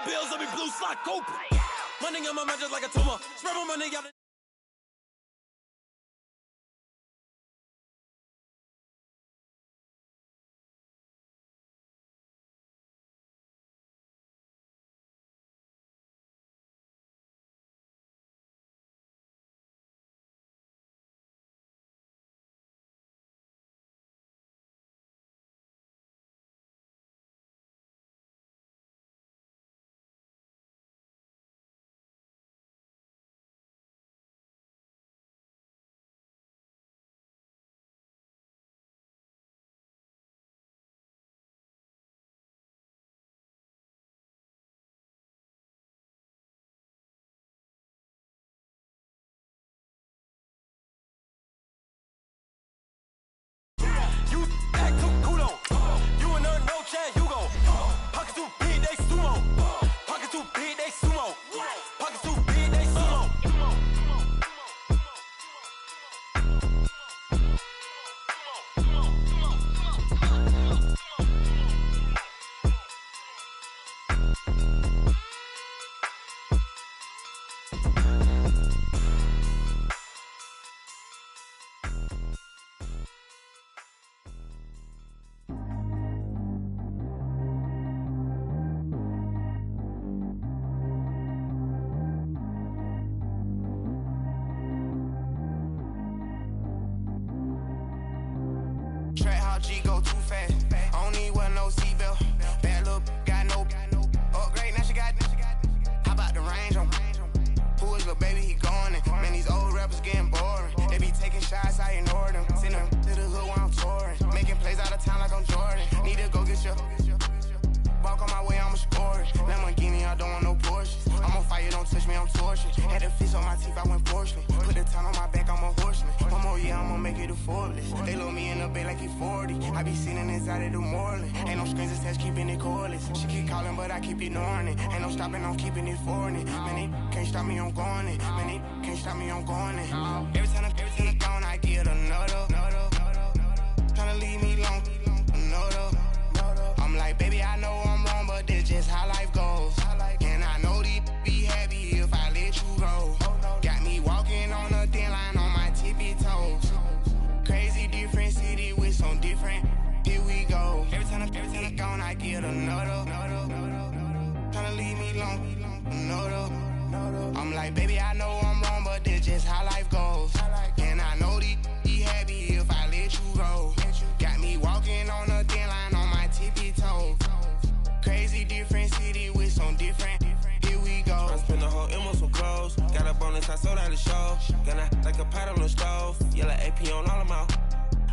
bills on me, blue slot Cooper. Money on my mind just like a tumor. Spread my money out. G go too fast. I don't need wear no seatbelt. Bad little got no upgrade. Now she got. How about the range on? Who is little baby? He going in. Man, these old rappers getting boring. They be taking shots, I ignore them. Send them to the hood while I'm touring. Making plays out of town like I'm Jordan. Need to go get your. Walk on my way, I'ma score it. Lamborghini, I don't want no Porsches. I'm on fire, don't touch me, I'm tortured. Had the fish on my teeth, I went porcelain. Put the town on my back, I'm a horseman. One more year, I'ma make it affordless. They load me in the bed like he 40. I be sitting inside of the Moreland. Ain't no strings attached, keeping it cordless. She keep calling, but I keep ignoring it. Ain't no stopping, I'm keeping it for it. Man, they can't stop me, I'm going it. Man, they can't stop me, I'm going it. Every time I gone, I get another. Tryna leave me long, another. I'm like, baby, I know I'm wrong, but this just how life goes. And I know these be happy if I let you go. Got me walking on a thin line on my tippy toes. Crazy different city with some different. Here we go. Every time I gone, I get another. Tryna leave me long, another. I'm like, baby, I know I'm wrong, but this just how life goes. And I know these be happy if I let you go. Got me walking on a thin line on my tippy toes. Crazy different city with some different. Here we go. I spend the whole M on some clothes. Got a bonus, I sold out the show. Gonna like a pot on the stove. Yellow AP on all of my.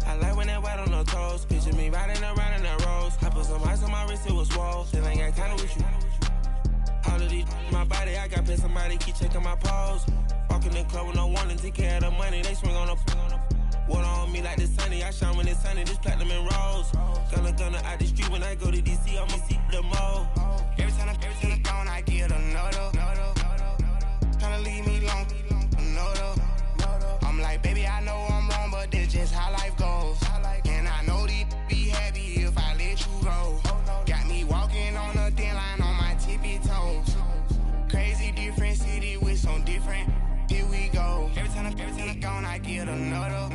I like when that white on the toes. Picture me riding around in that rose. I put some ice on my wrist, it was swole. Still ain't got time with you. All of these, my body, I got pissed. Somebody keep checking my pose. Walking in the club with no warning, take care of the money. They swing on the. Water on me like the sunny, I shine when it's sunny, this platinum and rose. Gonna out the street when I go to DC, I'ma see the mall. Every time I gone, I get another. Tryna leave me long, another. I'm like, baby, I know I'm wrong, but this just how life goes. And I know these be happy if I let you go. Got me walking on a thin line on my tippy toes. Crazy different city with some different. Here we go. Every time I gone, I get another.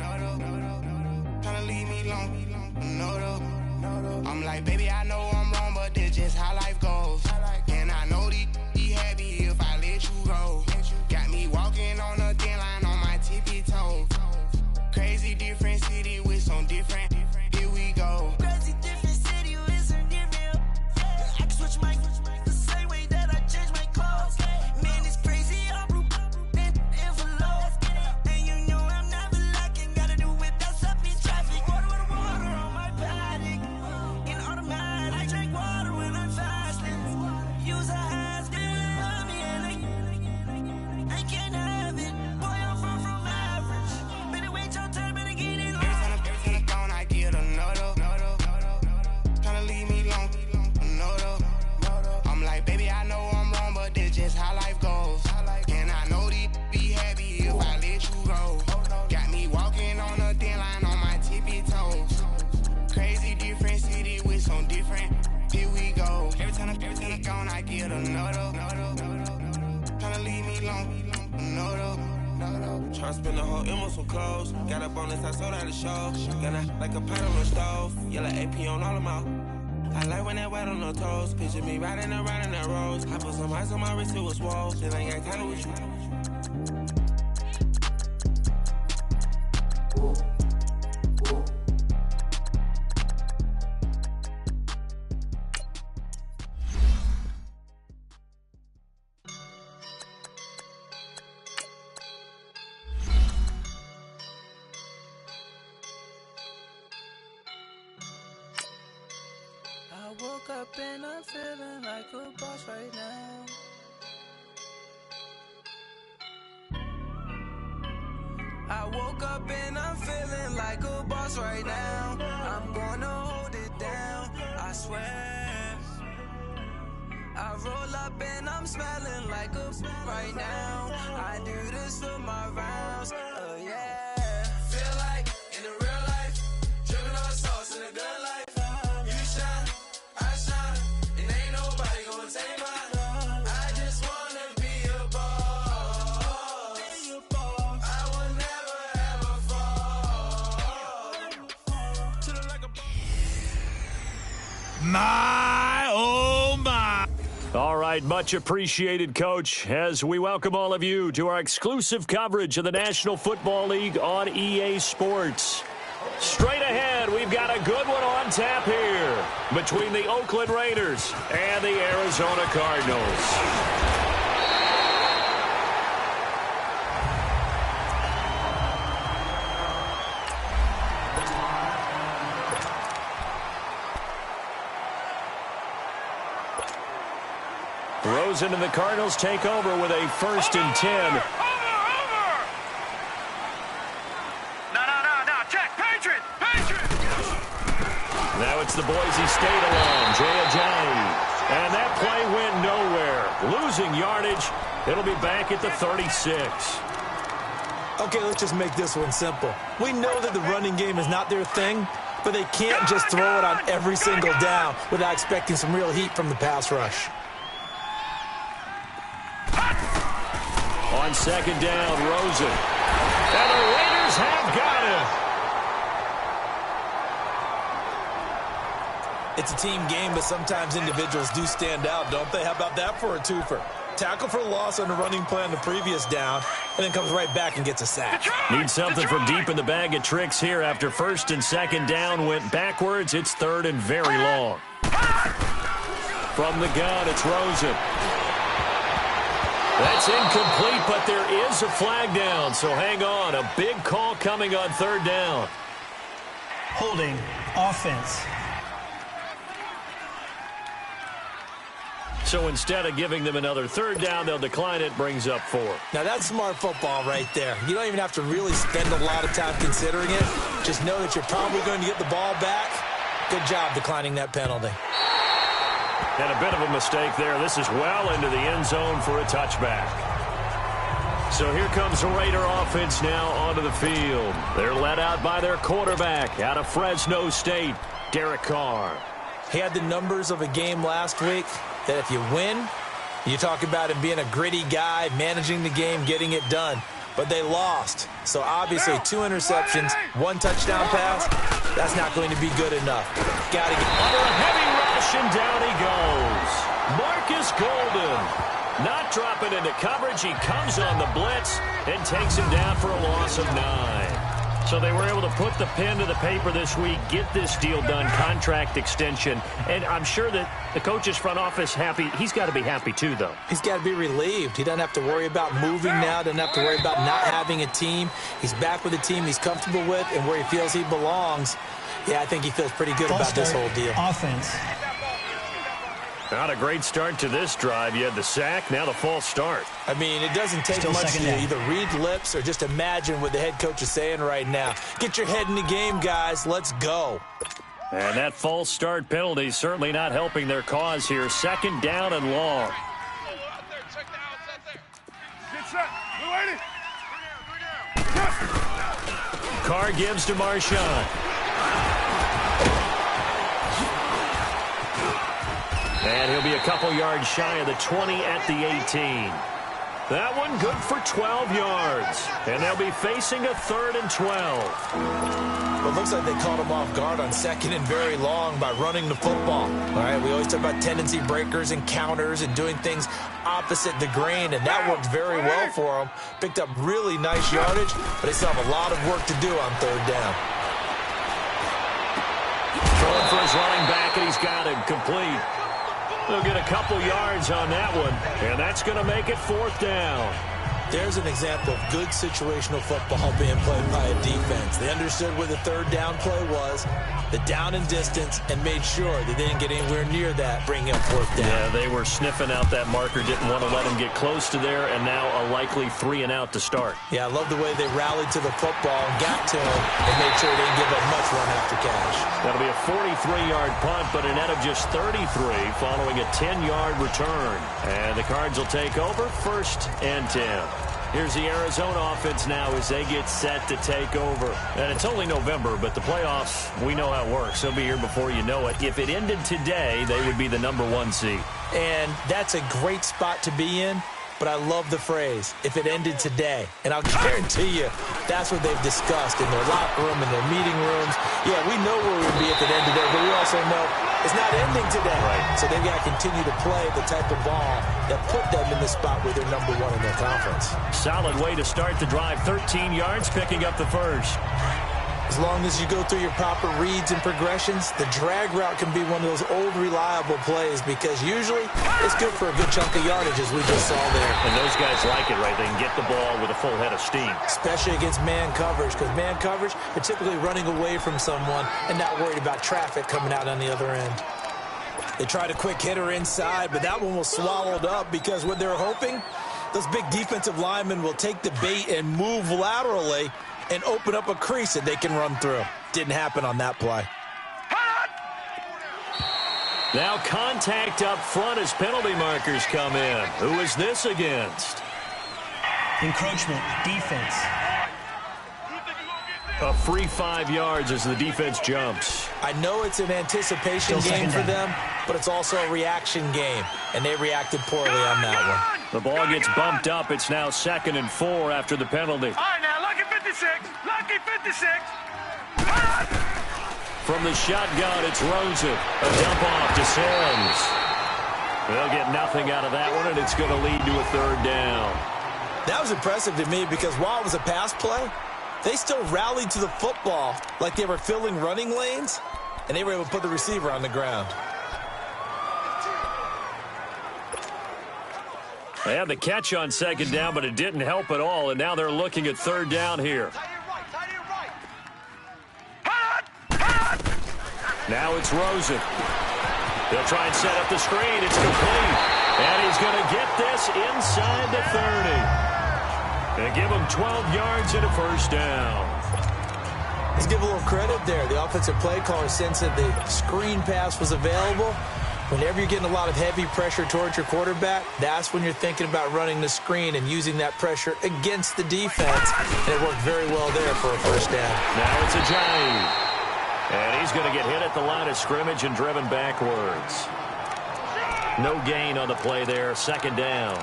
Tryna leave me long, another. I'm like, baby, I know I'm wrong, but this just how life goes. And I know these be happy if I let you go. Got me walking on a thin line on my tippy toes. Crazy different city with some different. Here we go. Crazy different city with some different. I can switch my the same way that I change my clothes. Man, it's crazy, I'm envelope. And you know I'm never lacking. Gotta do it, that's up in traffic. Water on my paddock. In automatic, I drink water when I'm fasting. Use a has on me and I can't have it. Boy, I'm far from average. Better wait your turn, better get in line. Every time I gone, I get another. Tryna leave me long, another. I'm like, baby, I know I'm wrong, but this just how life goes. And I know these be happy if I let you go. Got me walking on a thin line on my tippy toes. Crazy different city with some different. Here we go. Every time I gone, I get you to know though. Tryna leave me alone, no though. Tryna spend the whole M on some clothes. Got up on this, I sold out the show. Got out like a pot on the stove. Yellow AP on all of them. I like when that wet on the toes. Picture me riding around in that rose. I put some ice on my wrist, it was swole. Shit ain't got time with you. I woke up and I'm feeling like a boss right now. I woke up and I'm feeling like a boss right now. I'm gonna hold it down, I swear. I roll up and I'm smelling like a right now. I do this for my rounds, yeah. Feel like in the real life, dripping on sauce in a good life. You shine, I shine, and ain't nobody gonna take mine. I just wanna be a boss. I will never ever fall. My, oh my. All right, much appreciated, Coach, as we welcome all of you to our exclusive coverage of the National Football League on EA Sports. Straight ahead, we've got a good one on tap here between the Oakland Raiders and the Arizona Cardinals. Rosen and the Cardinals take over with a 1st and 10. Over! No, check, Patriot! Now it's the Boise State alum, Jay Ajayi. And that play went nowhere. Losing yardage. It'll be back at the 36. Okay, let's just make this one simple. We know that the running game is not their thing, but they can't just throw it on every single down without expecting some real heat from the pass rush. On 2nd down, Rosen. And the Raiders have got him. It's a team game, but sometimes individuals do stand out, don't they? How about that for a twofer? Tackle for loss on the running play on the previous down, and then comes right back and gets a sack. Need something from deep in the bag of tricks here after 1st and 2nd down went backwards. It's 3rd and very long. From the gun, it's Rosen. That's incomplete, but there is a flag down, so hang on. A big call coming on 3rd down. Holding offense. So instead of giving them another 3rd down, they'll decline it, brings up 4. Now that's smart football right there. You don't even have to really spend a lot of time considering it. Just know that you're probably going to get the ball back. Good job declining that penalty. And a bit of a mistake there. This is well into the end zone for a touchback. So here comes the Raider offense now onto the field. They're led out by their quarterback out of Fresno State, Derek Carr. He had the numbers of a game last week that if you win, you talk about him being a gritty guy, managing the game, getting it done. But they lost. So obviously 2 interceptions, 1 touchdown pass, that's not going to be good enough. Got to get under a heavy rush, and down he goes. Marcus Golden not dropping into coverage. He comes on the blitz and takes him down for a loss of 9. So they were able to put the pen to the paper this week, get this deal done, contract extension. And I'm sure that the coach's front office happy. He's got to be happy too, though. He's got to be relieved. He doesn't have to worry about moving now, doesn't have to worry about not having a team. He's back with a team he's comfortable with and where he feels he belongs. Yeah, I think he feels pretty good about this whole deal. Offense. Not a great start to this drive. You had the sack, now the false start. I mean, it doesn't take much to either read lips or just imagine what the head coach is saying right now. Get your head in the game, guys. Let's go. And that false start penalty certainly not helping their cause here. 2nd down and long. Carr gives to Marshawn. And he'll be a couple yards shy of the 20 at the 18. That one good for 12 yards. And they'll be facing a 3rd and 12. Well, it looks like they caught him off guard on 2nd and very long by running the football. All right, we always talk about tendency breakers and counters and doing things opposite the grain, and that worked very well for them. Picked up really nice yardage, but they still have a lot of work to do on 3rd down. Throwing for his running back, and he's got it complete. They'll get a couple yards on that one, and that's going to make it 4th down. There's an example of good situational football being played by a defense. They understood where the 3rd down play was, the down and distance, and made sure that they didn't get anywhere near that, bringing up 4th down. Yeah, they were sniffing out that marker, didn't want to let him get close to there, and now a likely 3 and out to start. Yeah, I love the way they rallied to the football and got to him and made sure they didn't give up much run after catch. That'll be a 43-yard punt, but a net of just 33 following a 10-yard return. And the Cards will take over 1st and 10. Here's the Arizona offense now as they get set to take over. And it's only November, but the playoffs, we know how it works. They'll be here before you know it. If it ended today, they would be the #1 seed. And that's a great spot to be in. But I love the phrase, if it ended today. And I'll guarantee you, that's what they've discussed in their locker room, in their meeting rooms. Yeah, we know where we'd be if it ended today, but we also know it's not ending today. Right. So they've got to continue to play the type of ball that put them in the spot where they're #1 in their conference. Solid way to start the drive. 13 yards, picking up the first. As long as you go through your proper reads and progressions, the drag route can be one of those old reliable plays because usually it's good for a good chunk of yardage, as we just saw there. And those guys like it, right? They can get the ball with a full head of steam. Especially against man coverage, because man coverage, they're typically running away from someone and not worried about traffic coming out on the other end. They tried a quick hitter inside, but that one was swallowed up because what they're hoping, those big defensive linemen will take the bait and move laterally and open up a crease that they can run through. Didn't happen on that play. Now contact up front as penalty markers come in. Who is this against? Encroachment, defense. A free 5 yards as the defense jumps. I know it's an anticipation game for them, but it's also a reaction game, and they reacted poorly on that one. The ball gets bumped up. It's now 2nd and 4 after the penalty. All right, now, lucky 56. Lucky 56. From the shotgun, it's Rosen. A dump off to Sims. They'll get nothing out of that one, and it's going to lead to a 3rd down. That was impressive to me because while it was a pass play, they still rallied to the football like they were filling running lanes, and they were able to put the receiver on the ground. They had the catch on 2nd down, but it didn't help at all, and now they're looking at 3rd down here. Now it's Rosen. They'll try and set up the screen. It's complete. And he's going to get this inside the 30. And give him 12 yards and a 1st down. Let's give a little credit there. The offensive play caller sensed that the screen pass was available. Whenever you're getting a lot of heavy pressure towards your quarterback, that's when you're thinking about running the screen and using that pressure against the defense. And it worked very well there for a 1st down. Now it's Ajayi. And he's going to get hit at the line of scrimmage and driven backwards. No gain on the play there. 2nd down.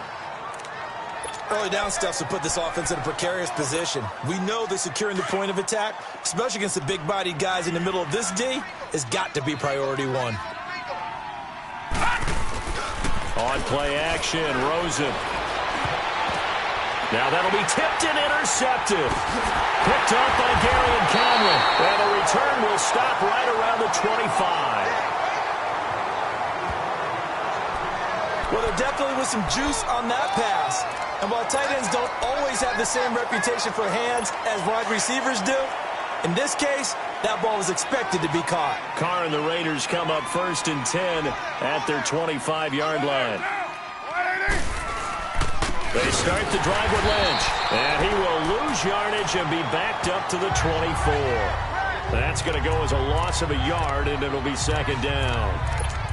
Early down steps will put this offense in a precarious position. We know that securing the point of attack, especially against the big-bodied guys in the middle of this D, has got to be priority 1. On play action, Rosen. Now that'll be tipped and intercepted. Picked up by Gary and Cameron. And the return will stop right around the 25. Well, there definitely was some juice on that pass. And while tight ends don't always have the same reputation for hands as wide receivers do, in this case, that ball was expected to be caught. Carr and the Raiders come up 1st and 10 at their 25-yard line. They start the drive with Lynch, and he will lose yardage and be backed up to the 24. That's going to go as a loss of a yard, and it'll be 2nd down.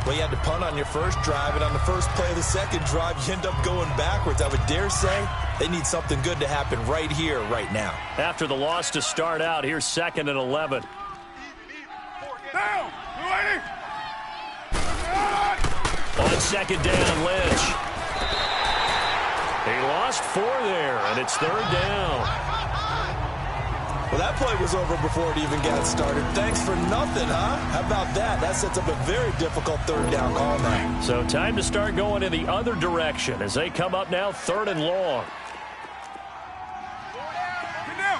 Well, you had to punt on your first drive, and on the first play of the second drive, you end up going backwards. I would dare say they need something good to happen right here, right now. After the loss to start out, here's 2nd and 11. Down. On second down, Lynch. He lost 4 there, and it's third down. Well, that play was over before it even got started. Thanks for nothing, huh? How about that? That sets up a very difficult third down call now. So time to start going in the other direction as they come up now 3rd and long.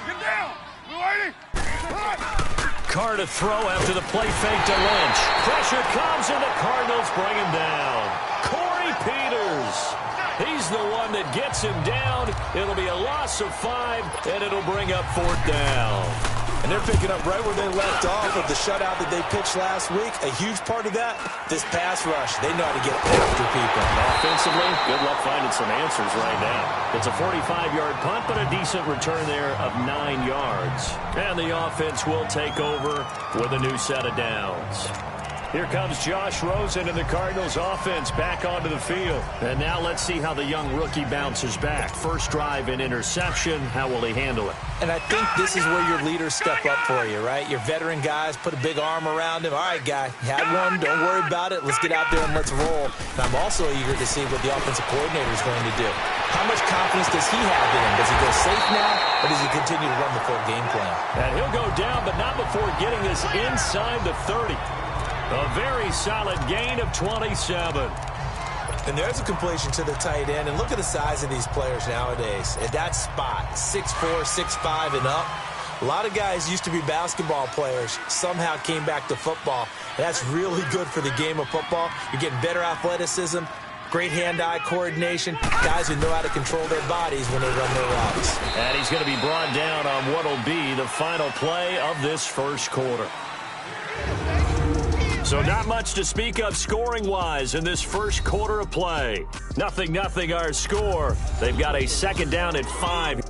Get down. We're waiting. Carr to throw after the play fake to Lynch. Pressure comes, and the Cardinals bring him down. Corey Peters. He's the one that gets him down. It'll be a loss of 5, and it'll bring up 4th down. And they're picking up right where they left off with the shutout that they pitched last week. A huge part of that, this pass rush. They know how to get after people. Offensively, good luck finding some answers right now. It's a 45-yard punt, but a decent return there of 9 yards. And the offense will take over with a new set of downs. Here comes Josh Rosen and the Cardinals offense back onto the field. And now let's see how the young rookie bounces back. First drive and interception. How will he handle it? And I think this is where your leaders step up for you, right? Your veteran guys put a big arm around him. All right, guy, you had one. Don't worry about it. Let's get out there and let's roll. And I'm also eager to see what the offensive coordinator is going to do. How much confidence does he have in him? Does he go safe now, or does he continue to run the full game plan? And he'll go down, but not before getting this inside the 30. A very solid gain of 27. And there's a completion to the tight end. And look at the size of these players nowadays. At that spot, 6'4", 6'5", and up. A lot of guys used to be basketball players, somehow came back to football. And that's really good for the game of football. You're getting better athleticism, great hand-eye coordination, guys who know how to control their bodies when they run their routes. And he's going to be brought down on what will be the final play of this first quarter. So not much to speak of scoring-wise in this first quarter of play. 0-0 our score. They've got a second down at 5.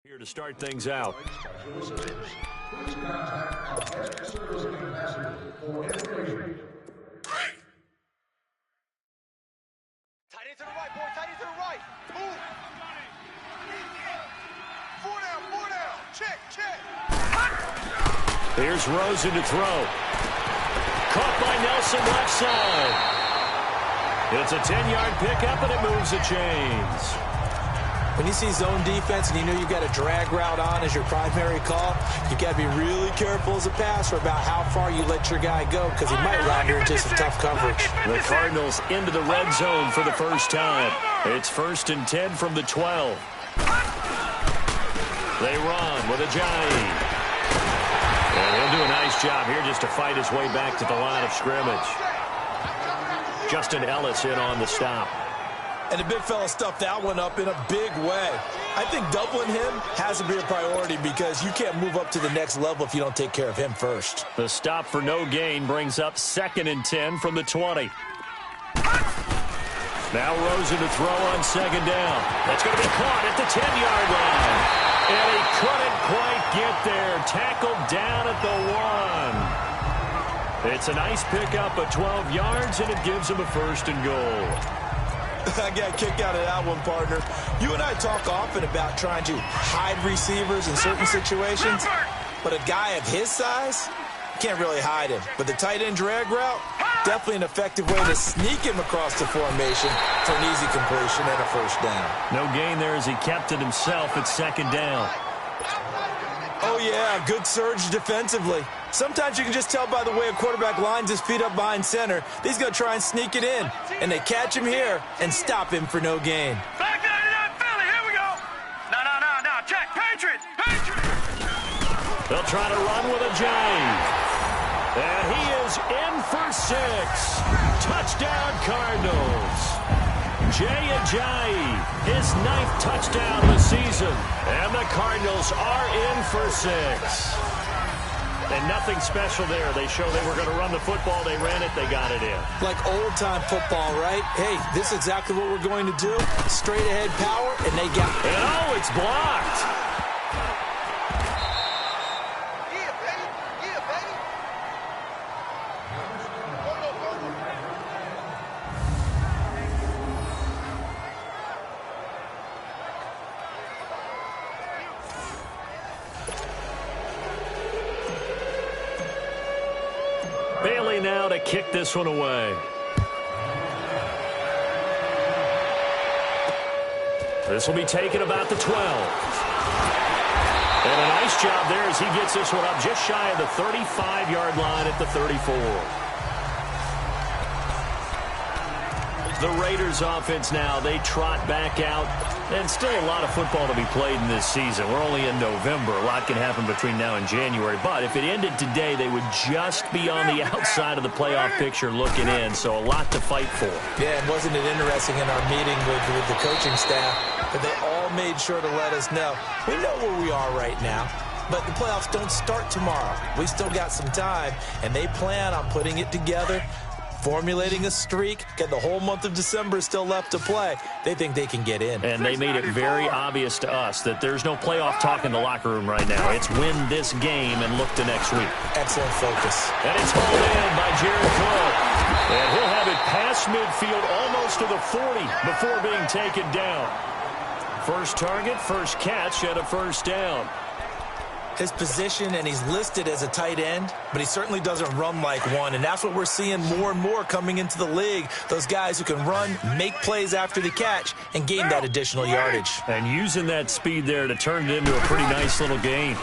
Here to start things out. Tight end to the right, boy. Tight end to the right. Move. 4 down. Check. Here's Rosen to throw. Caught by Nelson left side. It's a 10-yard pickup, and it moves the chains. When you see zone defense and you know you've got a drag route on as your primary call, you've got to be really careful as a passer about how far you let your guy go because he might wander into some tough coverage. The Cardinals into the red zone for the first time. It's 1st and 10 from the 12. They run with Ajayi. And he'll do a nice job here just to fight his way back to the line of scrimmage. Justin Ellis in on the stop. And the big fella stuffed that one up in a big way. I think doubling him has to be a priority because you can't move up to the next level if you don't take care of him first. The stop for no gain brings up 2nd and 10 from the 20. Now Rosen to throw on 2nd down. That's going to be caught at the 10-yard line. And he couldn't quite get there. Tackled down at the 1. It's a nice pickup of 12 yards, and it gives him a 1st and goal. I got a kick out of that one, partner. You and I talk often about trying to hide receivers in certain situations, but a guy of his size, can't really hide him. But the tight end drag route, definitely an effective way to sneak him across the formation for an easy completion and a 1st down. No gain there as he kept it himself at 2nd down. Oh, yeah, good surge defensively. Sometimes you can just tell by the way a quarterback lines his feet up behind center. He's going to try and sneak it in. And they catch him here and stop him for no gain. Back there, Philly, here we go. No, check, Patriot. They'll try to run with Ajayi. And he is in for 6. Touchdown, Cardinals. Jay Ajayi, his 9th touchdown of the season. And the Cardinals are in for 6. And nothing special there. They showed they were going to run the football. They ran it. They got it in. Like old-time football, right? Hey, this is exactly what we're going to do. Straight-ahead power, and they got it. And oh, it's blocked. Yeah, baby. Bailey now to kick this one away. This will be taken about the 12. And a nice job there as he gets this one up just shy of the 35-yard line at the 34. The Raiders offense now, they trot back out. And still a lot of football to be played in this season. We're only in November. A lot can happen between now and January. But if it ended today, they would just be on the outside of the playoff picture looking in. So a lot to fight for. Yeah, and wasn't it interesting in our meeting with the coaching staff that they all made sure to let us know. We know where we are right now, but the playoffs don't start tomorrow. We still got some time, and they plan on putting it together, formulating a streak, get the whole month of December still left to play. They think they can get in. And they made it very obvious to us that there's no playoff talk in the locker room right now. It's win this game and look to next week. Excellent focus. And it's hauled in by Jared Cook. And he'll have it past midfield almost to the 40 before being taken down. First target, first catch, and a first down. His position, and he's listed as a tight end, but he certainly doesn't run like one, and that's what we're seeing more and more coming into the league. Those guys who can run, make plays after the catch, and gain that additional yardage. And using that speed there to turn it into a pretty nice little gain.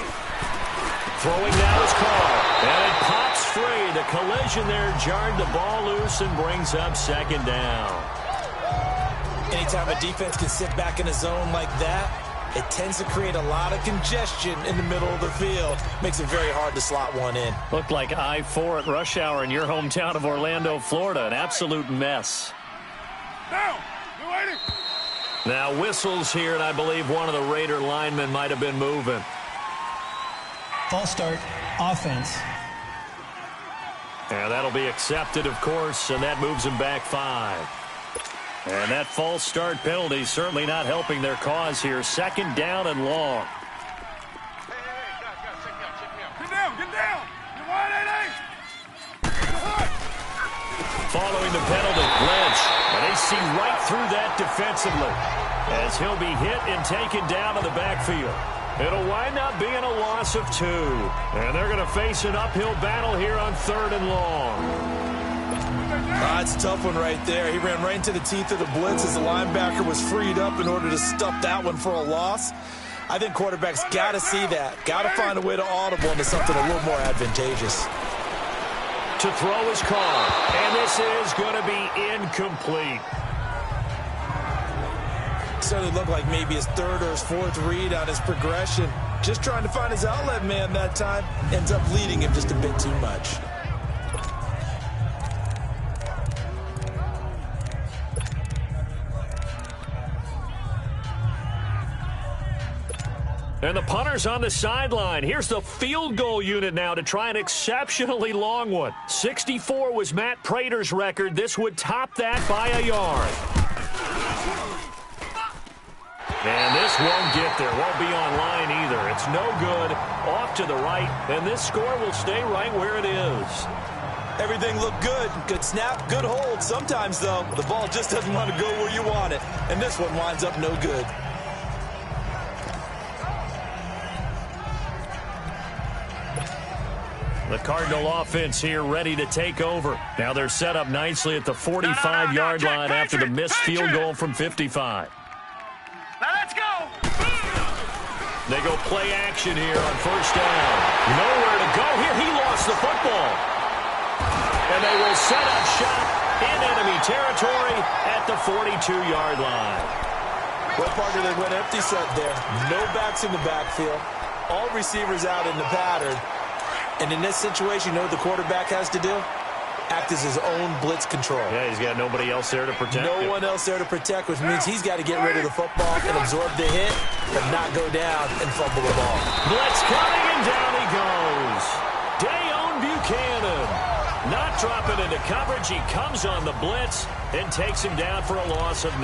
Throwing now is Carr, and it pops free. The collision there jarred the ball loose and brings up second down. Anytime a defense can sit back in a zone like that, it tends to create a lot of congestion in the middle of the field. Makes it very hard to slot one in. Looked like I-4 at rush hour in your hometown of Orlando, Florida. An absolute mess. Down. You waiting? Now whistles here, and I believe one of the Raider linemen might have been moving. False start, offense. And that'll be accepted, of course, and that moves him back 5. And that false start penalty certainly not helping their cause here. Second down and long. Hey, guys, check me out. Get down. You wide, 8-8. Following the penalty, Lynch. And they see right through that defensively as he'll be hit and taken down in the backfield. It'll wind up being a loss of 2. And they're going to face an uphill battle here on 3rd and long. That's a tough one right there. He ran right into the teeth of the blitz as the linebacker was freed up in order to stop that one for a loss. I think quarterbacks got to see that. Got to find a way to audible into something a little more advantageous. To throw his Carr, and this is going to be incomplete. Certainly looked like maybe his 3rd or his 4th read on his progression. Just trying to find his outlet man that time. Ends up leading him just a bit too much. And the punter's on the sideline. Here's the field goal unit now to try an exceptionally long one. 64 was Matt Prater's record. This would top that by a yard. And this won't get there. Won't be on line either. It's no good. Off to the right. And this score will stay right where it is. Everything looked good. Good snap, good hold. Sometimes, though, the ball just doesn't want to go where you want it. And this one winds up no good. The Cardinal offense here ready to take over. Now they're set up nicely at the 45-yard line after the missed field goal from 55. Now let's go. They go play action here on first down. Nowhere to go here. He lost the football. And they will set up shop in enemy territory at the 42-yard line. Well, Parker, they went empty set there. No backs in the backfield. All receivers out in the pattern. And in this situation, you know what the quarterback has to do? Act as his own blitz control. Yeah, he's got nobody else there to protect him. No one else there to protect, which means he's got to get rid of the football and absorb the hit, but not go down and fumble the ball. Blitz coming, and down he goes. Dayon Buchanan not dropping into coverage. He comes on the blitz and takes him down for a loss of 9.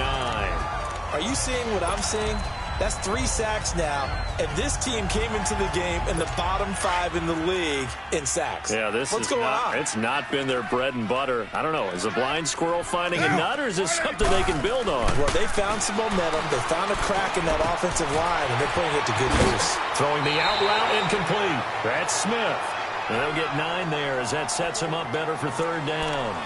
Are you seeing what I'm seeing? That's 3 sacks now, and this team came into the game in the bottom 5 in the league in sacks. Yeah, what's going on? It's not been their bread and butter. I don't know. Is a blind squirrel finding a nut, or is this something they can build on? Well, they found some momentum. They found a crack in that offensive line, and they're putting it to good use. Throwing the out route incomplete. That's Smith. And they'll get 9 there as that sets him up better for third down.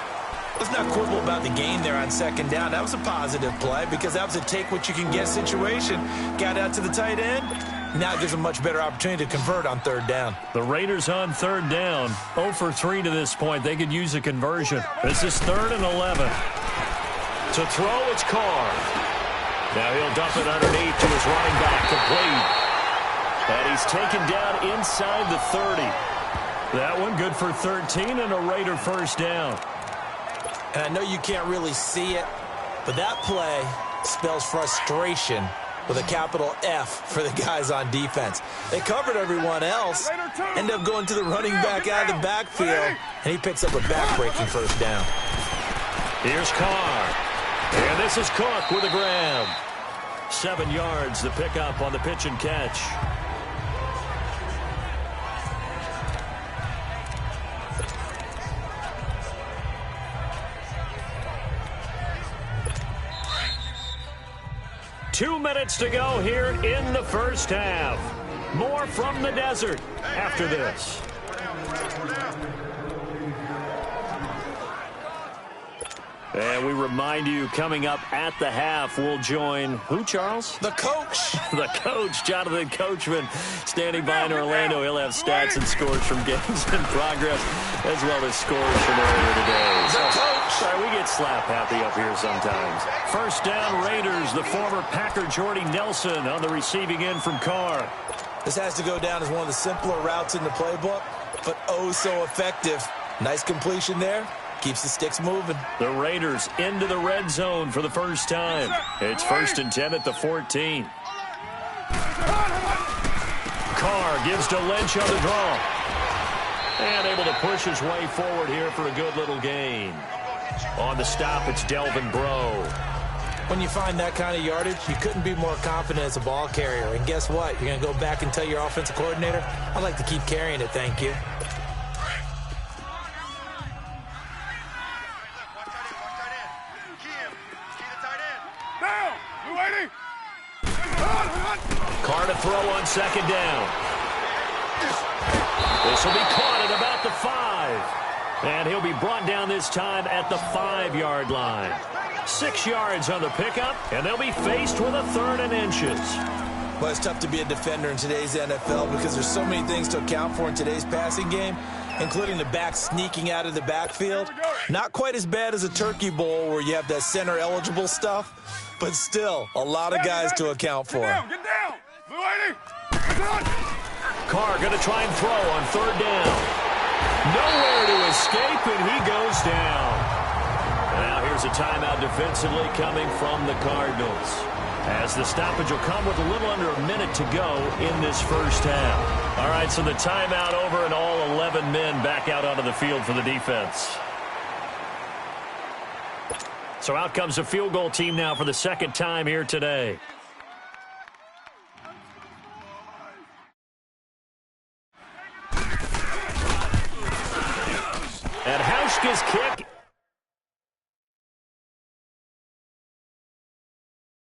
Let's not quibble about the gain there on second down. That was a positive play because that was a take-what-you-can-get situation. Got out to the tight end. Now it gives them a much better opportunity to convert on third down. The Raiders on third down. 0 for 3 to this point. They could use a conversion. This is 3rd and 11. To throw, it's Carr. Now he'll dump it underneath to his running back, complete. And he's taken down inside the 30. That one good for 13 and a Raider first down. And I know you can't really see it, but that play spells frustration with a capital F for the guys on defense. They covered everyone else, end up going to the running back out of the backfield, and he picks up a back-breaking first down. Here's Carr. And this is Cook with a grab. 7 yards, the pickup on the pitch and catch. Two minutes to go here in the first half. More from the desert after this. And we remind you, coming up at the half, we'll join who, Charles? The coach. The coach, Jonathan Coachman, standing by in Orlando. He'll have stats and scores from games in progress, as well as scores from earlier today. The coach. Sorry, we get slap happy up here sometimes. First down, Raiders. The former Packer Jordy Nelson on the receiving end from Carr. This has to go down as one of the simpler routes in the playbook, but oh so effective. Nice completion there. Keeps the sticks moving. The Raiders into the red zone for the first time. It's 1st and 10 at the 14. Carr gives to Lynch on the draw. And able to push his way forward here for a good little gain. On the stop, it's Delvin Breaux. When you find that kind of yardage, you couldn't be more confident as a ball carrier. And guess what? You're going to go back and tell your offensive coordinator, I'd like to keep carrying it, thank you. Carr to throw on second down. This will be caught at about the 5. And he'll be brought down this time at the 5-yard line. 6 yards on the pickup, and they'll be faced with a 3rd and inches. Well, it's tough to be a defender in today's NFL because there's so many things to account for in today's passing game, including the back sneaking out of the backfield. Not quite as bad as a Turkey Bowl where you have that center-eligible stuff, but still a lot of guys to account for. Get down! Blue 80! Get down! Carr going to try and throw on 3rd down. Nowhere to escape, and he goes down. Now here's a timeout defensively coming from the Cardinals, as the stoppage will come with a little under a minute to go in this first half. All right, so the timeout over and all 11 men back out onto the field for the defense. So out comes the field goal team now for the second time here today. And Hauschka's kick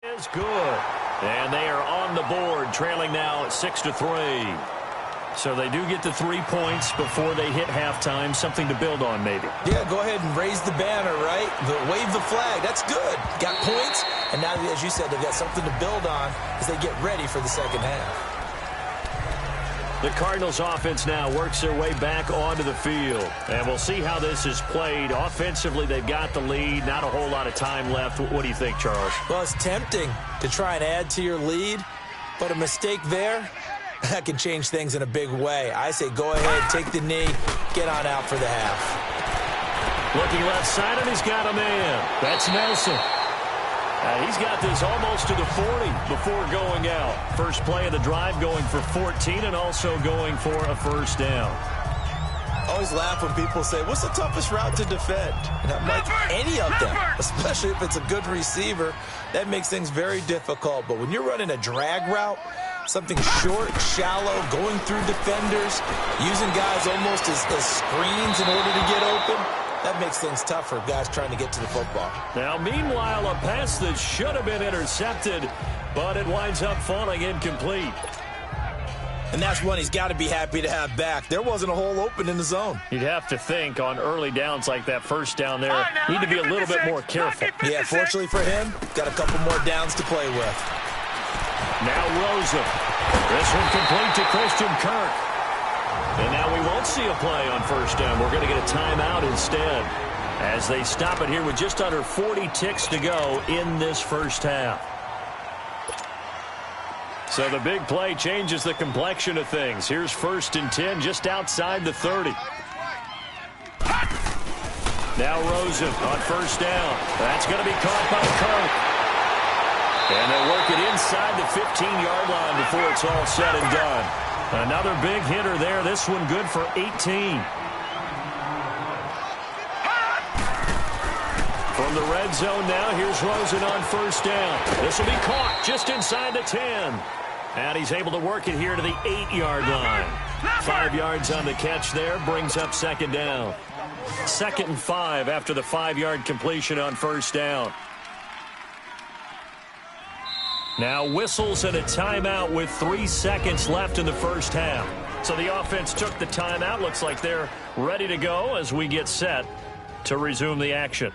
is good. And they are on the board, trailing now 6-3. So they do get the 3 points before they hit halftime. Something to build on, maybe. Yeah, go ahead and raise the banner, right? Wave the flag. That's good. Got points, and now, as you said, they've got something to build on as they get ready for the second half. The Cardinals offense now works their way back onto the field. And we'll see how this is played. Offensively, they've got the lead. Not a whole lot of time left. What do you think, Charles? Well, it's tempting to try and add to your lead, but a mistake there, that can change things in a big way. I say go ahead, take the knee, get on out for the half. Looking left side, and he's got a man. That's Nelson. He's got this almost to the 40 before going out. First play of the drive going for 14 and also going for a first down. Always laugh when people say, what's the toughest route to defend? And I'm like, any of them, especially if it's a good receiver. That makes things very difficult. But when you're running a drag route, something short, shallow, going through defenders, using guys almost as screens in order to get open, that makes things tough for guys trying to get to the football. Now, meanwhile, a pass that should have been intercepted, but it winds up falling incomplete. And that's one he's got to be happy to have back. There wasn't a hole open in the zone. You'd have to think on early downs like that first down there, need to be a little bit more careful. Yeah, fortunately for him, got a couple more downs to play with. Now Rosen. This one complete to Christian Kirk. And now we won't see a play on first down. We're going to get a timeout instead as they stop it here with just under 40 ticks to go in this first half. So the big play changes the complexion of things. Here's 1st and 10 just outside the 30. Now Rosen on first down. That's going to be caught by Kirk. And they work it inside the 15-yard line before it's all said and done. Another big hitter there. This one good for 18. From the red zone now, here's Rosen on first down. This will be caught just inside the 10. And he's able to work it here to the 8-yard line. 5 yards on the catch there, brings up second down. 2nd and 5 after the 5-yard completion on first down. Now whistles and a timeout with 3 seconds left in the first half. So the offense took the timeout. Looks like they're ready to go as we get set to resume the action.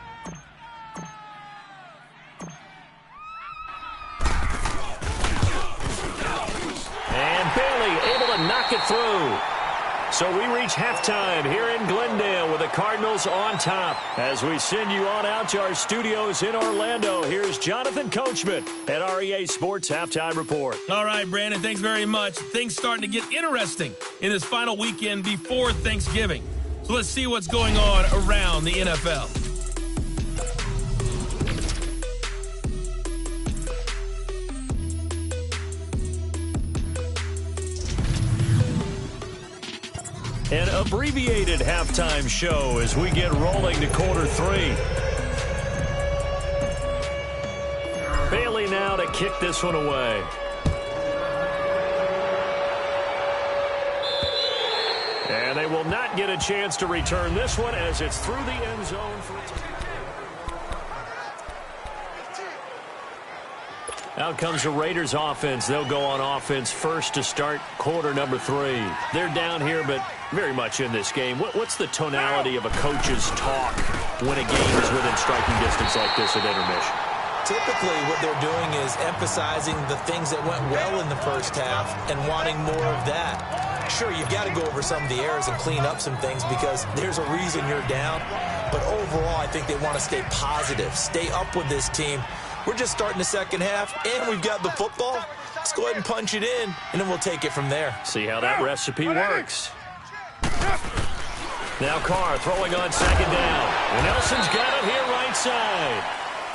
And Bailey able to knock it through. So we reach halftime here in Glendale with the Cardinals on top. As we send you on out to our studios in Orlando, here's Jonathan Coachman at REA Sports Halftime Report. All right, Brandon, thanks very much. Things starting to get interesting in this final weekend before Thanksgiving. So let's see what's going on around the NFL. An abbreviated halftime show as we get rolling to quarter 3. Bailey now to kick this one away. And they will not get a chance to return this one as it's through the end zone for a touchdown. Out comes the Raiders offense. They'll go on offense first to start quarter number 3. They're down here, but very much in this game. What's the tonality of a coach's talk when a game is within striking distance like this at intermission? Typically, what they're doing is emphasizing the things that went well in the first half and wanting more of that. Sure, you've got to go over some of the errors and clean up some things because there's a reason you're down. But overall, I think they want to stay positive, stay up with this team. We're just starting the second half, and we've got the football. Let's go ahead and punch it in, and then we'll take it from there. See how that recipe works. Now Carr throwing on second down. And Nelson's got it here right side.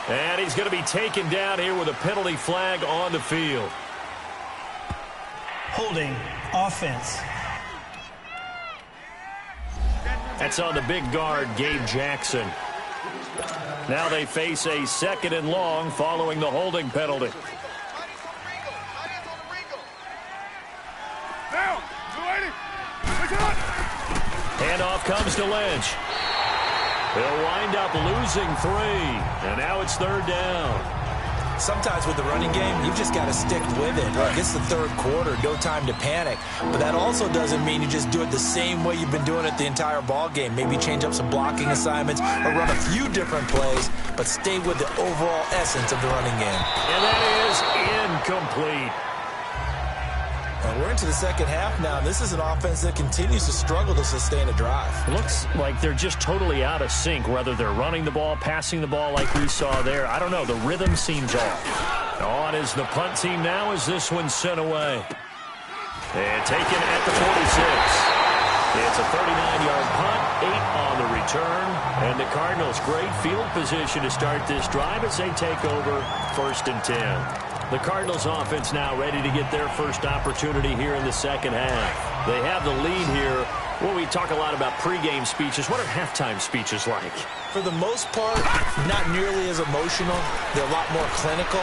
And he's going to be taken down here with a penalty flag on the field. Holding offense. That's on the big guard, Gabe Jackson. Now they face a 2nd and long following the holding penalty. Handoff comes to Lynch. They'll wind up losing 3. And now it's 3rd down. Sometimes with the running game, you've just got to stick with it. Like it's the 3rd quarter, no time to panic. But that also doesn't mean you just do it the same way you've been doing it the entire ball game. Maybe change up some blocking assignments or run a few different plays, but stay with the overall essence of the running game. And that is incomplete. And we're into the second half now. This is an offense that continues to struggle to sustain a drive. Looks like they're just totally out of sync, whether they're running the ball, passing the ball like we saw there. I don't know. The rhythm seems off. On is the punt team now as this one's sent away. And taken at the 46. It's a 39-yard punt, 8 on the return. And the Cardinals, great field position to start this drive as they take over 1st and 10. The Cardinals offense now ready to get their first opportunity here in the second half. They have the lead here. Well, we talk a lot about pregame speeches. What are halftime speeches like? For the most part, not nearly as emotional. They're a lot more clinical.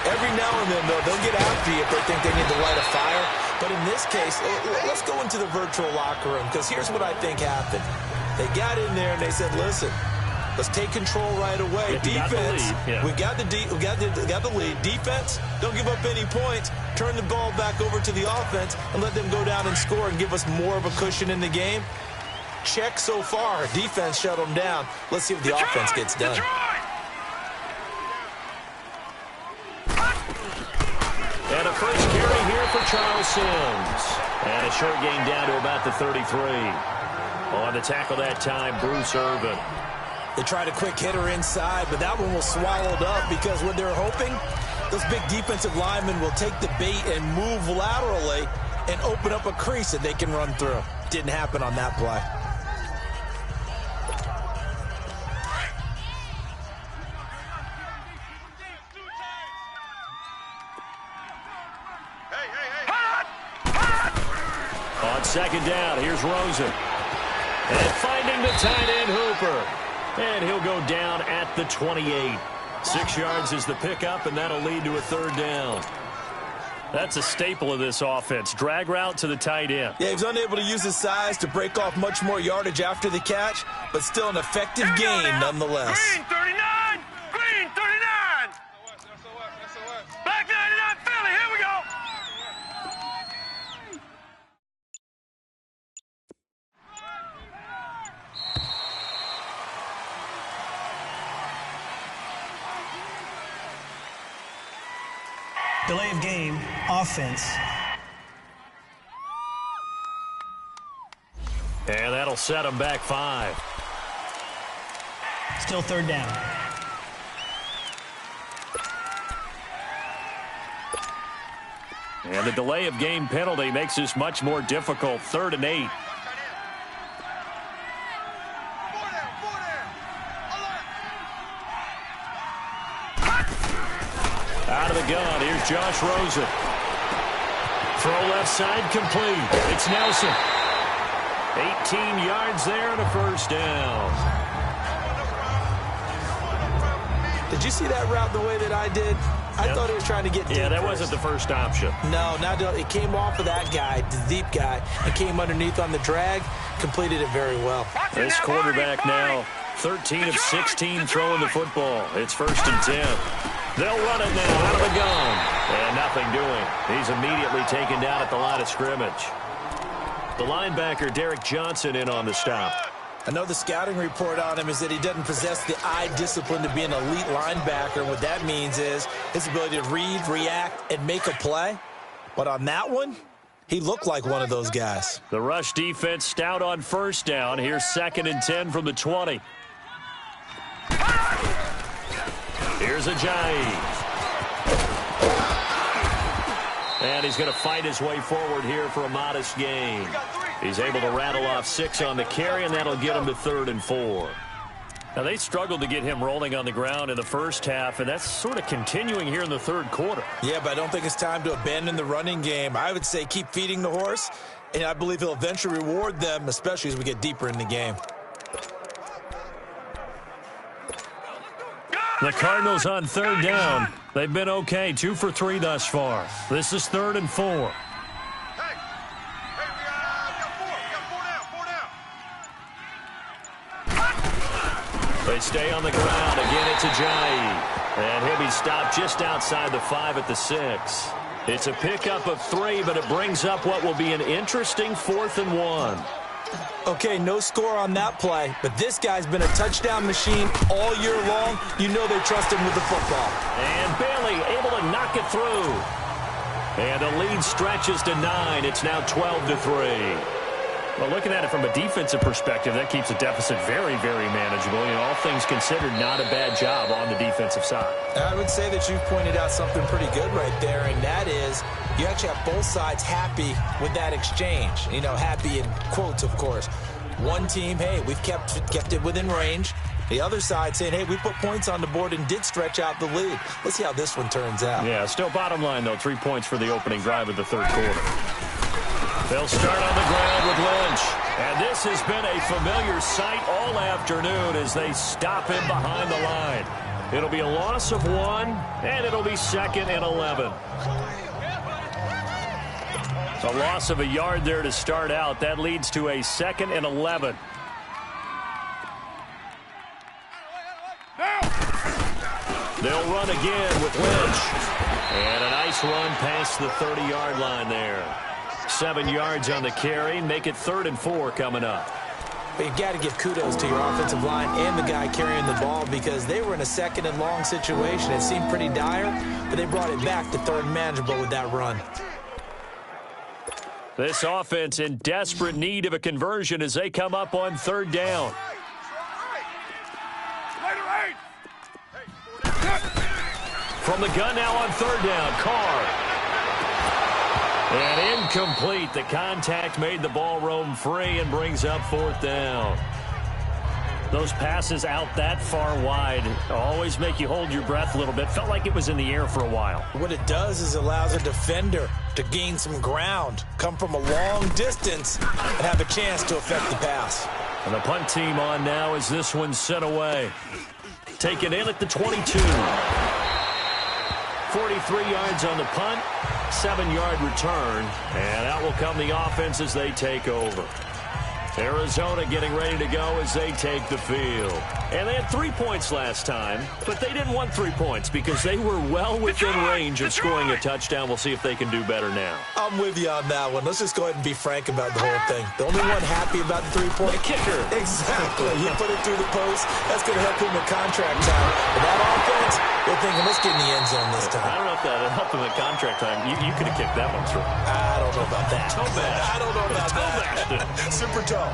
Every now and then, though, they'll get after you if they think they need to light a fire. But in this case, let's go into the virtual locker room, because here's what I think happened. They got in there and they said, listen, let's take control right away. Defense, we got the lead. Defense, don't give up any points. Turn the ball back over to the offense and let them go down and score and give us more of a cushion in the game. Check so far. Defense shut them down. Let's see if the offense gets done. And a first carry here for Charles Sims. And a short gain down to about the 33. On the tackle that time, Bruce Irvin. They tried a quick hitter inside, but that one was swallowed up because what they're hoping, those big defensive linemen will take the bait and move laterally and open up a crease that they can run through. Didn't happen on that play. On second down, here's Rosen. And finding the tight end, Hooper. And he'll go down at the 28. 6 yards is the pickup, and that'll lead to a third down. That's a staple of this offense. Drag route to the tight end. Yeah, he was unable to use his size to break off much more yardage after the catch, but still an effective gain nonetheless. Green 39! Green 39! Back 99 Philly, here we go! Delay of game, offense. And that'll set them back 5. Still third down. And the delay of game penalty makes this much more difficult. 3rd and 8. Out of the gun, here's Josh Rosen. Throw left side complete. It's Nelson. 18 yards there and a first down. Did you see that route the way that I did? I thought he was trying to get deep. Yeah, that first. wasn't the first option. No, it came off of that guy, the deep guy, and came underneath on the drag, completed it very well. This quarterback now, 13 of 16 throwing the football. It's 1st and 10. They'll run it now out of the gun. And nothing doing. He's immediately taken down at the line of scrimmage. The linebacker, Derek Johnson, in on the stop. I know the scouting report on him is that he doesn't possess the eye discipline to be an elite linebacker. And what that means is his ability to read, react, and make a play. But on that one, he looked like one of those guys. The rush defense stout on first down. Here's 2nd and 10 from the 20. Here's Ajayi. And he's going to fight his way forward here for a modest gain. He's able to rattle off 6 on the carry, and that'll get him to 3rd and 4. Now, they struggled to get him rolling on the ground in the first half, and that's sort of continuing here in the third quarter. Yeah, but I don't think it's time to abandon the running game. I would say keep feeding the horse, and I believe he'll eventually reward them, especially as we get deeper in the game. The Cardinals on 3rd down. They've been okay, 2 for 3 thus far. This is 3rd and 4. Hey, we got 4 down. They stay on the ground. Again, it's Ajayi. And he'll be stopped just outside the 5 at the 6. It's a pickup of 3, but it brings up what will be an interesting 4th and 1. Okay, no score on that play, but this guy's been a touchdown machine all year long. You know they trust him with the football. And Bailey able to knock it through. And the lead stretches to 9. It's now 12-3. Well, looking at it from a defensive perspective, that keeps the deficit very, very manageable. You know, all things considered, not a bad job on the defensive side. I would say that you've pointed out something pretty good right there, and that is you actually have both sides happy with that exchange. You know, happy in quotes, of course. One team, hey, we've kept it within range. The other side saying, hey, we put points on the board and did stretch out the lead. Let's see how this one turns out. Yeah, still bottom line, though, 3 points for the opening drive of the third quarter. They'll start on the ground with Lynch. And this has been a familiar sight all afternoon as they stop him behind the line. It'll be a loss of 1, and it'll be 2nd and 11. A loss of a yard there to start out. That leads to a 2nd and 11. They'll run again with Lynch. And a nice run past the 30-yard line there. 7 yards on the carry. Make it 3rd and 4 coming up. But you've got to give kudos to your offensive line and the guy carrying the ball because they were in a 2nd and long situation. It seemed pretty dire, but they brought it back to 3rd and manageable with that run. This offense in desperate need of a conversion as they come up on 3rd down. From the gun now on 3rd down, Carr. And incomplete. The contact made the ball roam free and brings up 4th down. Those passes out that far wide always make you hold your breath a little bit. Felt like it was in the air for a while. What it does is allows a defender to gain some ground, come from a long distance, and have a chance to affect the pass. And the punt team on now as this one's sent away. Taken in at the 22. 43 yards on the punt, 7-yard return, and out will come the offense as they take over. Arizona getting ready to go as they take the field. And they had 3 points last time, but they didn't want 3 points because they were well within range of scoring a touchdown. We'll see if they can do better now. I'm with you on that one. Let's just go ahead and be frank about the whole thing. The only one happy about the 3-point kicker. Exactly. He put it through the post. That's going to help him with contract time. But that offense, they're thinking, let's get in the end zone this time. I don't know if that helped him at contract time. You could have kicked that one through. I don't know about that. I don't know about that. Super tall.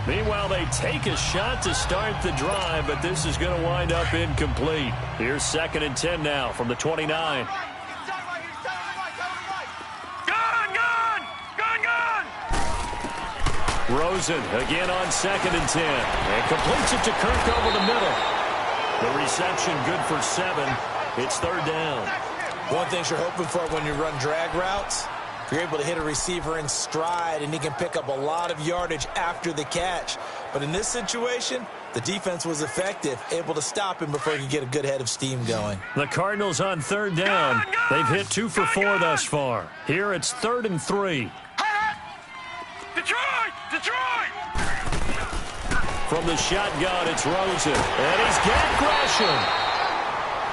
Meanwhile, they take a shot to start the drive, but this is going to wind up incomplete. Here's 2nd and 10 now from the 29. Gun! Rosen again on 2nd and 10. And completes it to Kirk over the middle. The reception good for 7. It's 3rd down. One thing you're hoping for when you run drag routes, you're able to hit a receiver in stride, and he can pick up a lot of yardage after the catch. But in this situation, the defense was effective, able to stop him before he could get a good head of steam going. The Cardinals on 3rd down. They've hit 2 for 4 thus far. Here it's 3rd and 3. Detroit! From the shotgun, it's Rosen. And he's got Gresham.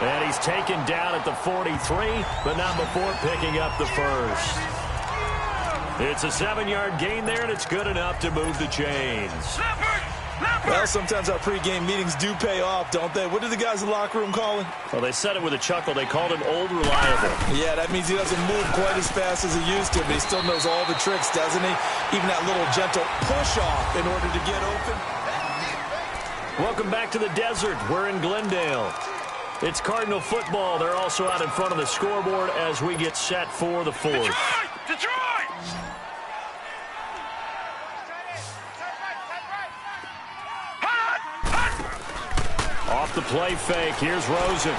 And he's taken down at the 43, but not before picking up the first. It's a 7-yard gain there, and it's good enough to move the chains. Well, sometimes our pregame meetings do pay off, don't they? What do the guys in the locker room call him? Well, they said it with a chuckle. They called him Old Reliable. Yeah, that means he doesn't move quite as fast as he used to, but he still knows all the tricks, doesn't he? Even that little gentle push-off in order to get open. Welcome back to the desert. We're in Glendale. It's Cardinal football. They're also out in front of the scoreboard as we get set for the 4th. Detroit! Off the play fake, here's Rosen.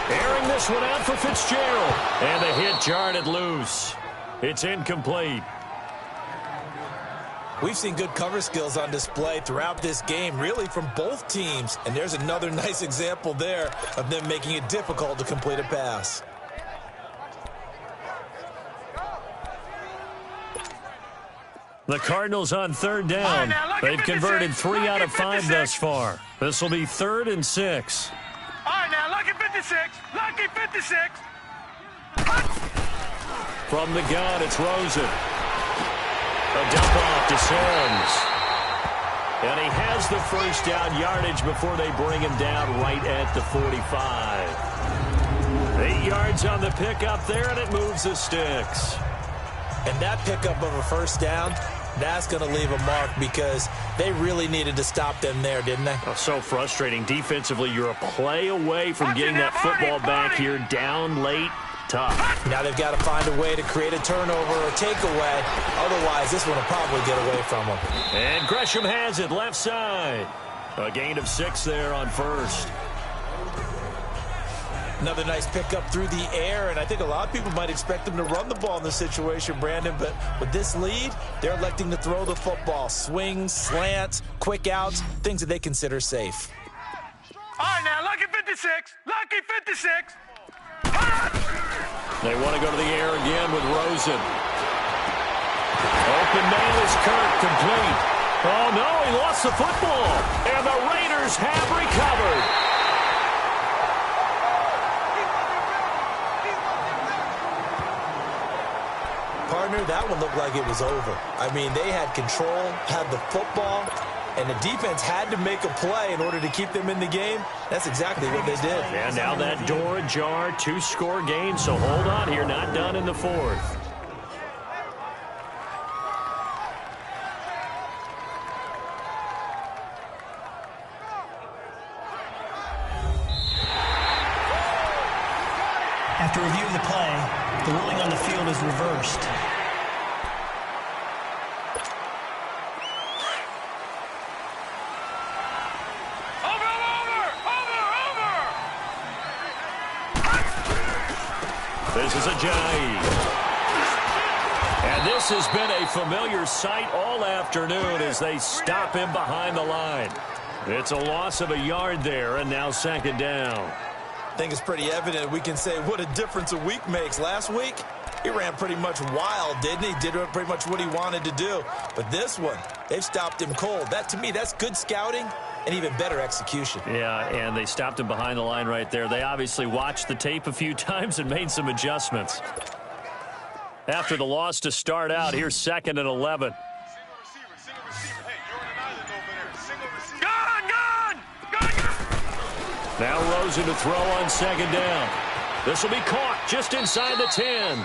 Airing this one out for Fitzgerald. And the hit jarred loose. It's incomplete. We've seen good cover skills on display throughout this game, really from both teams. And there's another nice example there of them making it difficult to complete a pass. The Cardinals on 3rd down. They've converted 3 out of 5 thus far. This will be 3rd and 6. All right, now, lucky 56. Lucky 56. From the gun, it's Rosen. A dump off to Sims. And he has the first down yardage before they bring him down right at the 45. 8 yards on the pickup there, and it moves the sticks. And that pickup of a first down, that's going to leave a mark because they really needed to stop them there, didn't they? Oh, so frustrating. Defensively, you're a play away from getting that football back here down late. Tough. Now they've got to find a way to create a turnover or takeaway. Otherwise, this one will probably get away from them. And Gresham has it left side. A gain of 6 there on first. Another nice pickup through the air, and I think a lot of people might expect them to run the ball in this situation, Brandon, but with this lead, they're electing to throw the football. Swings, slants, quick outs, things that they consider safe. All right, now, lucky 56. Lucky 56. They want to go to the air again with Rosen. Open man is Kirk, complete. Oh, no, he lost the football, and the Raiders have recovered. Partner, that one looked like it was over. I mean, they had control, had the football, and the defense had to make a play in order to keep them in the game. That's exactly what they did. And now that door ajar, 2-score game, so hold on here, not done in the fourth. After review of the play, the ruling on the field is reversed. This is Ajayi. And this has been a familiar sight all afternoon as they stop him behind the line. It's a loss of a yard there, and now second down. I think it's pretty evident. We can say what a difference a week makes. Last week, he ran pretty much wild, didn't he? Did pretty much what he wanted to do. But this one, they've stopped him cold. That, to me, that's good scouting and even better execution. Yeah, and they stopped him behind the line right there. They obviously watched the tape a few times and made some adjustments. After the loss to start out, here's 2nd and 11. Now Rosen to throw on second down. This will be caught just inside the 10.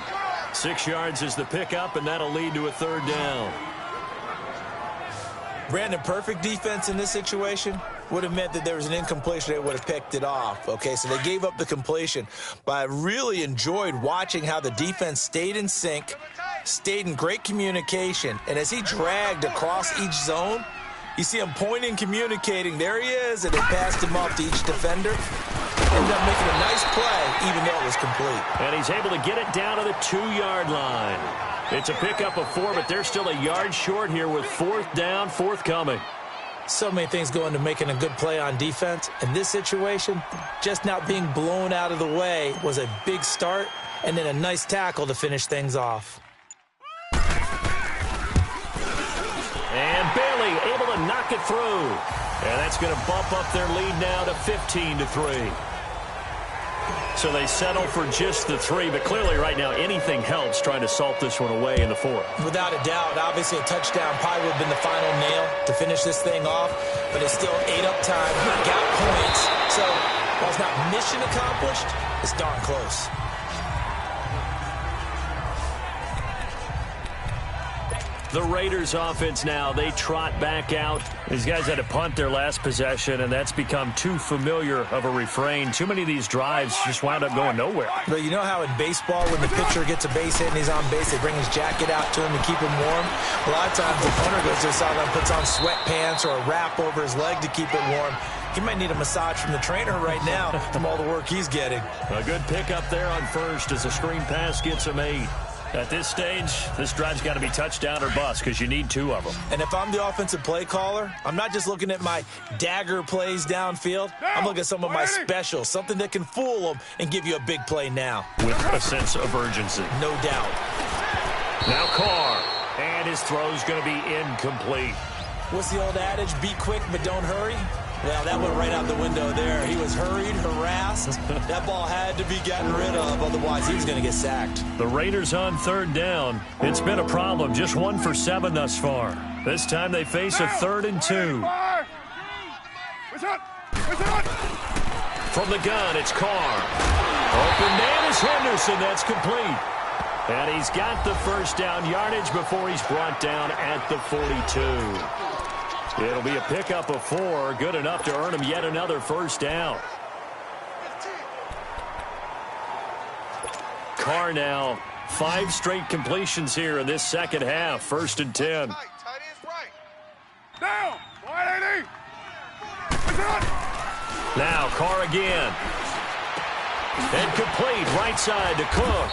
6 yards is the pickup, and that'll lead to a third down. Brandon, perfect defense in this situation would have meant that there was an incompletion. They would have picked it off. Okay, so they gave up the completion. But I really enjoyed watching how the defense stayed in sync, stayed in great communication. And as he dragged across each zone, you see him pointing, communicating. There he is, and they passed him off to each defender. Ended up making a nice play, even though it was complete. And he's able to get it down to the 2-yard line. It's a pickup of 4, but they're still a yard short here with 4th down, forthcoming. So many things go into making a good play on defense. In this situation, just not being blown out of the way was a big start, and then a nice tackle to finish things off. And Bailey able to knock it through. And that's going to bump up their lead now to 15-3. So they settle for just the 3, but clearly right now anything helps trying to salt this one away in the 4th. Without a doubt, obviously a touchdown probably would have been the final nail to finish this thing off, but it's still ate up time, got points. So while it's not mission accomplished, it's darn close. The Raiders offense now, they trot back out. These guys had to punt their last possession, and that's become too familiar of a refrain. Too many of these drives just wound up going nowhere. But you know how in baseball, when the pitcher gets a base hit and he's on base, they bring his jacket out to him to keep him warm? A lot of times the punter goes to the sideline, puts on sweatpants or a wrap over his leg to keep it warm. He might need a massage from the trainer right now from all the work he's getting. A good pickup there on first as a screen pass gets him 8. At this stage, this drive's got to be touchdown or bust because you need 2 of them. And if I'm the offensive play caller, I'm not just looking at my dagger plays downfield. I'm looking at some of my specials, something that can fool them and give you a big play now. With a sense of urgency. No doubt. Now Carr, and his throw's going to be incomplete. What's the old adage? Be quick, but don't hurry. Well, that went right out the window there. He was hurried, harassed. That ball had to be gotten rid of, otherwise he was going to get sacked. The Raiders on 3rd down. It's been a problem, just 1 for 7 thus far. This time they face a 3rd and 2. From the gun, it's Carr. Open man is Henderson. That's complete. And he's got the first down yardage before he's brought down at the 42. It'll be a pickup of 4, good enough to earn him yet another first down. Carr now, 5 straight completions here in this second half. 1st and 10. Down! 180! Now Carr again. And complete, right side to Cook.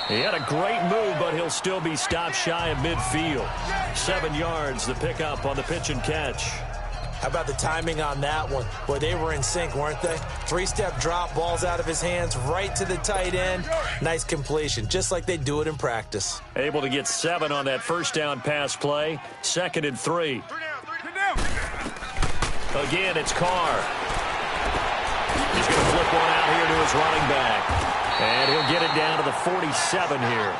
He had a great move, but he'll still be stopped shy of midfield. 7 yards, the pickup on the pitch and catch. How about the timing on that one? Boy, they were in sync, weren't they? 3-step drop, balls out of his hands, right to the tight end. Nice completion, just like they do it in practice. Able to get 7 on that first down pass play. 2nd and 3. Again, it's Carr. He's going to flip one out here to his running back. And he'll get it down to the 47 here.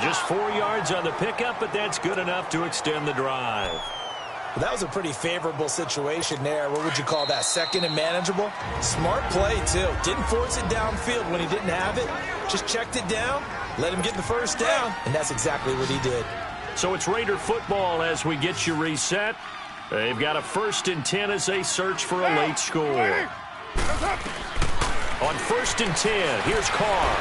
Just 4 yards on the pickup, but that's good enough to extend the drive. Well, that was a pretty favorable situation there. What would you call that? 2nd and manageable? Smart play, too. Didn't force it downfield when he didn't have it. Just checked it down, let him get the first down, and that's exactly what he did. So it's Raider football as we get you reset. They've got a 1st and 10 as they search for a late score. On 1st and 10, here's Carr.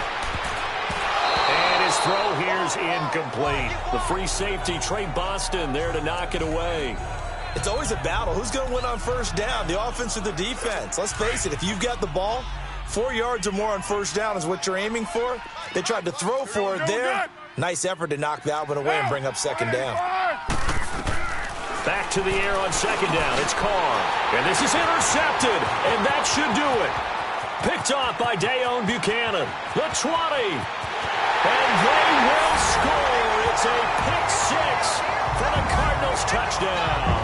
And his throw here's incomplete. The free safety, Trey Boston, there to knock it away. It's always a battle. Who's going to win on first down, the offense or the defense? Let's face it, if you've got the ball, 4 yards or more on first down is what you're aiming for. They tried to throw for it there. Nice effort to knock that one away and bring up 2nd down. Back to the air on 2nd down. It's Carr. And this is intercepted, and that should do it. Picked off by Dayon Buchanan. The 20. And they will score. It's a pick 6 for the Cardinals touchdown.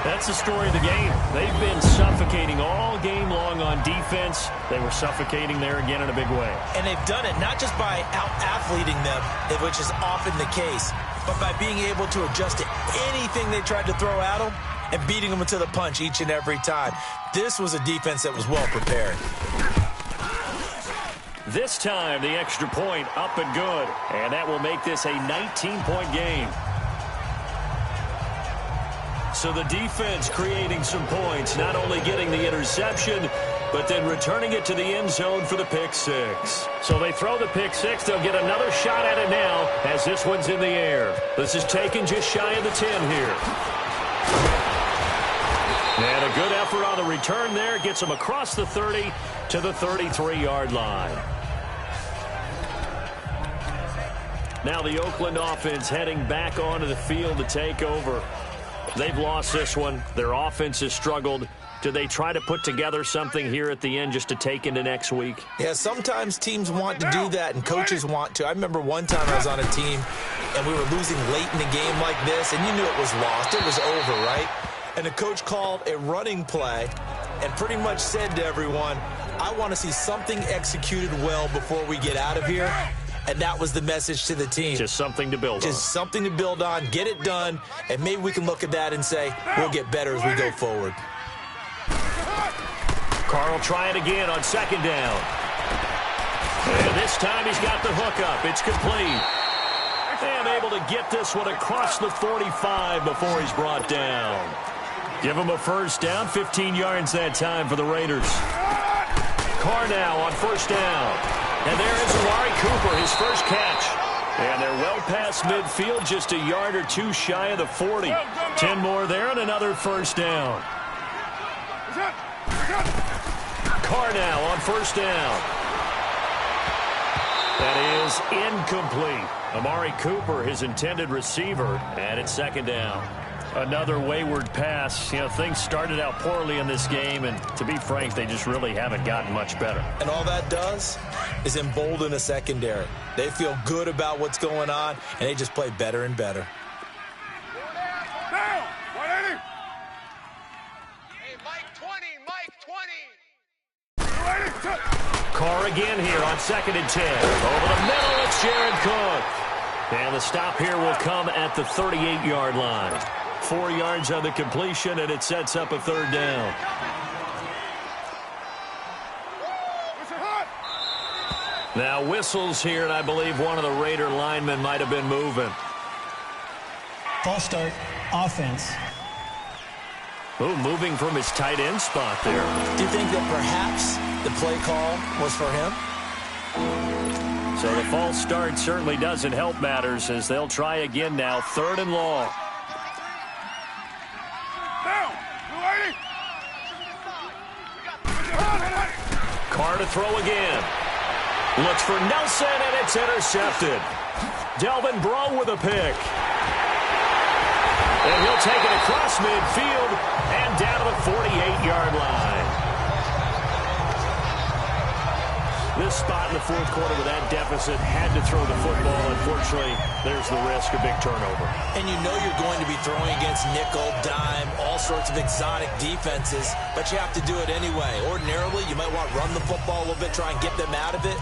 That's the story of the game. They've been suffocating all game long on defense. They were suffocating there again in a big way. And they've done it not just by out-athleting them, which is often the case, but by being able to adjust to anything they tried to throw at them and beating them to the punch each and every time. This was a defense that was well prepared. This time, the extra point up and good. And that will make this a 19-point game. So the defense creating some points, not only getting the interception, but then returning it to the end zone for the pick 6. So they throw the pick 6. They'll get another shot at it now as this one's in the air. This is taken just shy of the 10 here. And a good effort on the return there. Gets them across the 30 to the 33-yard line. Now the Oakland offense heading back onto the field to take over. They've lost this one. Their offense has struggled. Do they try to put together something here at the end just to take into next week? Yeah, sometimes teams want to do that and coaches want to. I remember one time I was on a team and we were losing late in the game like this, and you knew it was lost. It was over, right? And the coach called a running play and pretty much said to everyone, I want to see something executed well before we get out of here. And that was the message to the team. Just something to build on. Just something to build on, get it done, and maybe we can look at that and say, we'll get better as we go forward. Carr will try it again on 2nd down. And this time he's got the hookup. It's complete. And able to get this one across the 45 before he's brought down. Give him a first down, 15 yards that time for the Raiders. Carr now on 1st down. And there is Amari Cooper, his first catch. And they're well past midfield, just a yard or two shy of the 40. 10 more there and another first down. Carr now on 1st down. That is incomplete. Amari Cooper, his intended receiver, and it's 2nd down. Another wayward pass. You know, things started out poorly in this game, and to be frank, they just really haven't gotten much better. And all that does is embolden a secondary. They feel good about what's going on, and they just play better and better. Down! 180! Hey, Mike 20, Mike 20! Carr again here on 2nd and 10. Over the middle, it's Jared Cook. And the stop here will come at the 38-yard line. 4 yards on the completion, and it sets up a 3rd down. Now whistles here, and I believe one of the Raider linemen might have been moving. False start, offense. Oh, moving from his tight end spot there. Do you think that perhaps the play call was for him? So the false start certainly doesn't help matters as they'll try again now, 3rd and long. Carr to throw again. Looks for Nelson, and it's intercepted. Delvin Breaux with a pick. And he'll take it across midfield and down to the 48-yard line. This spot in the 4th quarter with that deficit, had to throw the football. Unfortunately, there's the risk of big turnover. And you know you're going to be throwing against nickel, dime, all sorts of exotic defenses, but you have to do it anyway. Ordinarily, you might want to run the football a little bit, try and get them out of it.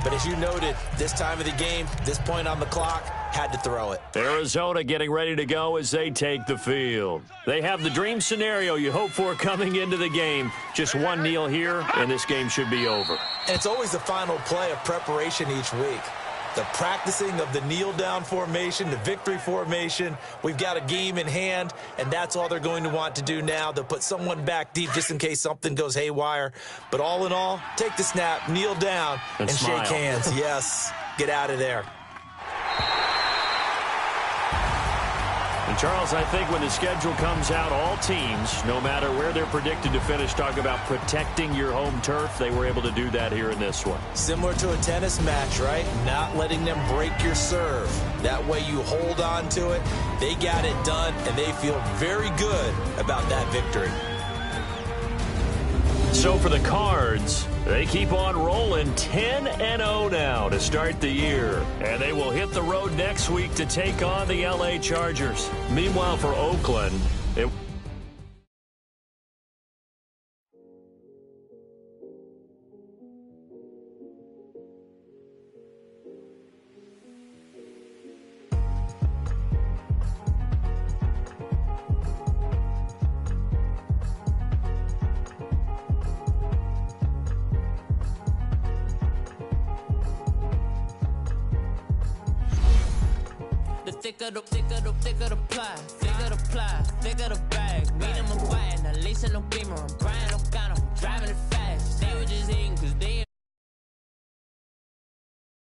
But as you noted, this time of the game, this point on the clock, had to throw it. Arizona getting ready to go as they take the field. They have the dream scenario you hope for coming into the game. Just one kneel here, and this game should be over. And it's always the final play of preparation each week. The practicing of the kneel-down formation, the victory formation. We've got a game in hand, and that's all they're going to want to do now. They'll put someone back deep just in case something goes haywire. But all in all, take the snap, kneel down, and shake hands. Yes, get out of there. And Charles, I think when the schedule comes out, all teams, no matter where they're predicted to finish, talk about protecting your home turf. They were able to do that here in this one. Similar to a tennis match, right? Not letting them break your serve. That way you hold on to it. They got it done, and they feel very good about that victory. So for the Cards, they keep on rolling 10-0 now to start the year. And they will hit the road next week to take on the LA Chargers. Meanwhile, for Oakland, thicker the pie, thicker the bag. Meet him a bite, now Lisa no beamer, I'm Brian.